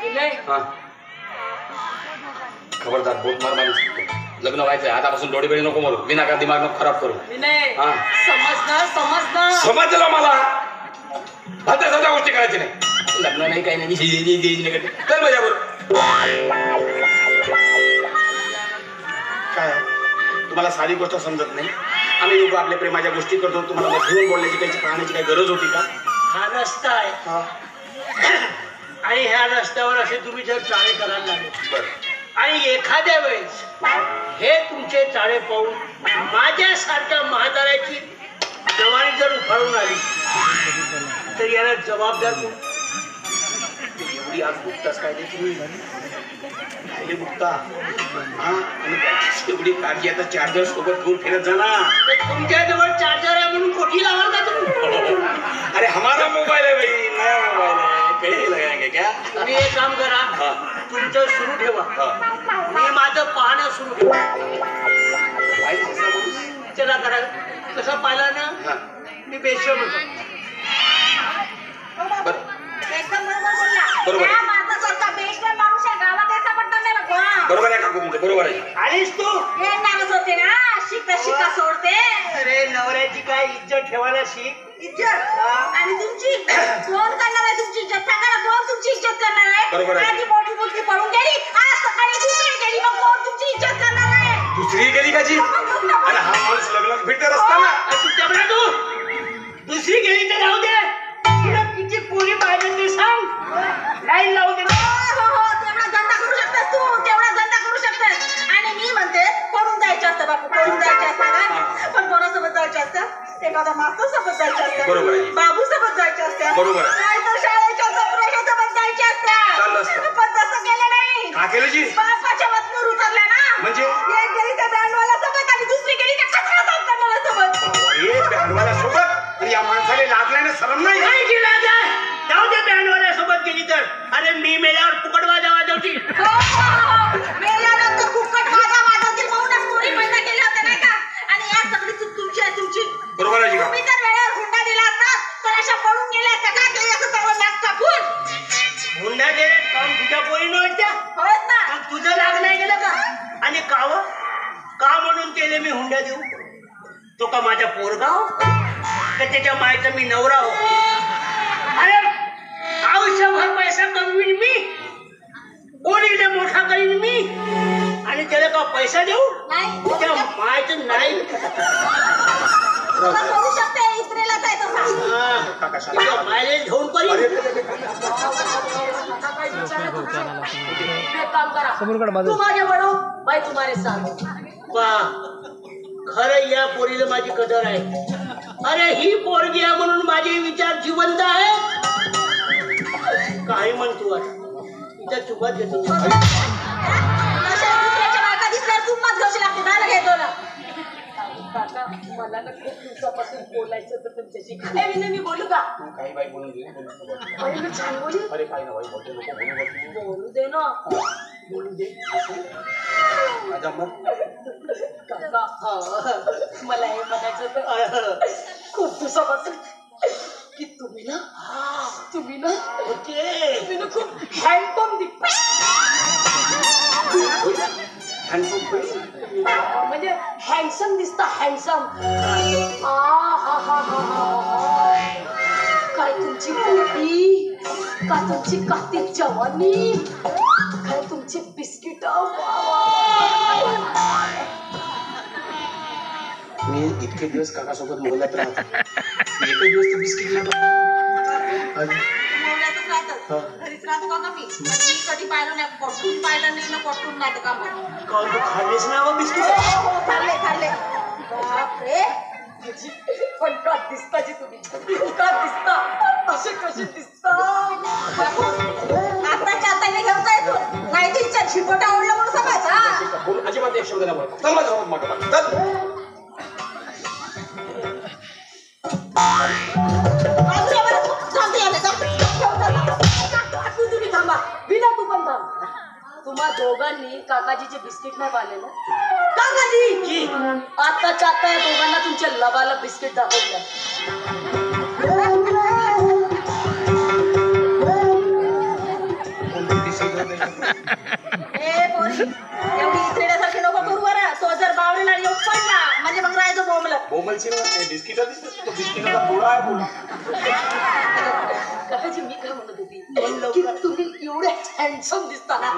नाही खबरदार बोट मार मारी लग्न व्हायचंय आतापासून डोळे बेळे नको मारू विनाकारण दिमाग नको खराब करू नाही समजणार समजलं मला भद्र सध्या गोष्टी करायची नाही लग्न नाही काही नाही चल माझ्या बरोबर काय तुम्हाला सारी गोष्ट समजत नाही आम्ही लोक आपल्या प्रेमाच्या गोष्टी करतो तुम्हाला घेऊन बोलण्याची काही पाहण्याची काही गरज होती का हा रस्ता आहे आणि ह्या रस्त्यावर असे तुम्ही जर चाळे करायला लागले आणि एखाद्या वेळेस हे तुमचे चाळे पाहून माझ्यासारख्या म्हाताऱ्याची जवानी जर उफाळून आली तर याला जबाबदार कोण एवढी आज बुकताच काय तुम्ही राहिले बुकता हा आणि एवढी काळजी आता चार्जर सोबत घेऊन फिरत जा ना तुमच्या जवळ चार्जर आहे म्हणून खोटी लावाल का तुम्ही अरे हमारा मोबाईल है भाई नया मोबाईल है कहीं लगाएंगे क्या तुम्ही एक काम करा तुमचं सुरू ठेवा मी माझं पाहणं सुरू ठेवा चला करा कसं पाहिलं ना मी बेशम होतो एकदम बरोबर बोलला माणूस आहे गावात याचा पट्टा नाही नको बरोबर आहे काकू तुमचं बरोबर आहे आलीस तू हे नागच होते ना शिका सोडते अरे नवऱ्याची काय इज्जत ठेवायला शिक इज्जत आणि तुमची कोण करणार आहे तुमची इज्जत सांगा ना कोण तुमची इज्जत करणार आहे बरोबर आहे आधी मोठी मुलगी पळून गेली आज सकाळी दुसरी गेली मग कोण तुमची इज्जत करणार आहे दुसरी गेली का जी आणि हा माणूस लग्नात भेटत असताना तू दुसरी गेली तर राहू दे तुला किती पोरी पाहिजे ते सांग लाईन लावू दे तेवढा धंदा करू शकतेस तू तेवढा धंदा करू शकतेस आणि मी म्हणते पळून जायचं असतं बापू पळून जायचं असतं का पण कोणासोबत जायचं असतं एखादा मास्तर सोबत जायचं असतं बाबू सोबत जायचं असतं बरोबर नाही तर शाळेच्या सोबत जायचे असतं पण तसं केलं नाही का केलं जी बापाच्या वतनूर उतरल्या ना म्हणजे एक गेली त्या बँडवाला सोबत आणि दुसरी गेली त्या कचरा साफ करणाऱ्या सोबत हे बँडवाला सोबत आणि या माणसाला लागल्याने शरम नाही नाही गेला जाऊ दे बँडवाल्या सोबत गेली तर अरे मी मेल्यावर फुकट वाजा वाजवती मेल्यानंतर फुकट वाजवतील म्हणूनच पोरी पैदा केल्या होत्या नाही का आणि या सगळी चूक तुमची आहे तुमची बरोबर आहे तुम्ही जर वेळेवर हुंडा दिला असता तर अशा पळून गेल्या असत्या का गेली असं सर्व नाक कापून हुंडा गेले काम तुझ्या पोरी नव्हत्या होत ना मग तुझं लाग नाही गेलं का आणि का म्हणून केले मी हुंडा देऊ तो का माझा पोरगा हो का त्याच्या मायचा मी नवरा हो अरे आयुष्यभर पैसा कमवीन मी पोरीला मोठा करीन मी आणि त्याला का पैसा देऊ त्या मायचं नाही करू शकते इस्त्रीलाच आहे तसा मायलेज घेऊन करीन काम करा तू माझे बडो बाई तुम्हारे साथ खरं या पोरीला माझी कदर आहे अरे ही पोरगी आहे म्हणून माझे विचार जिवंत आहे काही म्हणतो इथं चुकत घेतो दुसऱ्याच्या बायका दिसल्यावर तू मत घोषी लागते झालं घेतो ना काका मला ना खूप दिवसापासून बोलायचं होतं तुमच्याशी मी बोलू का काही बाई बोलून दे अरे मी छान बोली अरे काय ना बाई बोलते लोक बोलू दे ना बोलू दे माझा मत काका मला हे म्हणायचं होतं खूप दिवसापासून की तुम्ही ना खूप हँडपंप दिसता म्हणजे हँडसम दिसता हँडसम काय तुमची बॉडी काय तुमची काती जवानी काय तुमची बिस्किट मी इतके दिवस काकासोबत बोलत राहतो एक दिवस तर बिस्किट घरीच राहतो का मी कधी पाहिलं नाही पटून पाहिलं नाही ना पटून नाही का खाल्लेच ना बिस्किट खाल्ले बापरे पण का दिसता जी तुम्ही का दिसता असे कसे दिसता आताच्या आता नाही घेऊन जायचो नाही तिच्या झिपट आवडलं म्हणून सांगायचा अजिबात एक शब्द नाही बोलत चल माझ्यासोबत मागं चल तुम्ही थांबा बिना तू पण थांब तुम्हा दोघांनी काकाजीचे बिस्किट नाही पाहिले ना काकाजी आताच्या आता या दोघांना तुमच्या लबाला बिस्किट दाखवल्या दिसेल ए पोरी एवढी इचरेल्यासारखी नको करू बरं. तो जर बावरीला येऊ पडला म्हणजे मग राहायचं बोंबलं. बोंबलची बिस्किटा दिसत तो बिस्किटाचा पोळा आहे बोला. काकाजी मी काय म्हणत होती की तुम्ही एवढे हँडसम दिसता ना.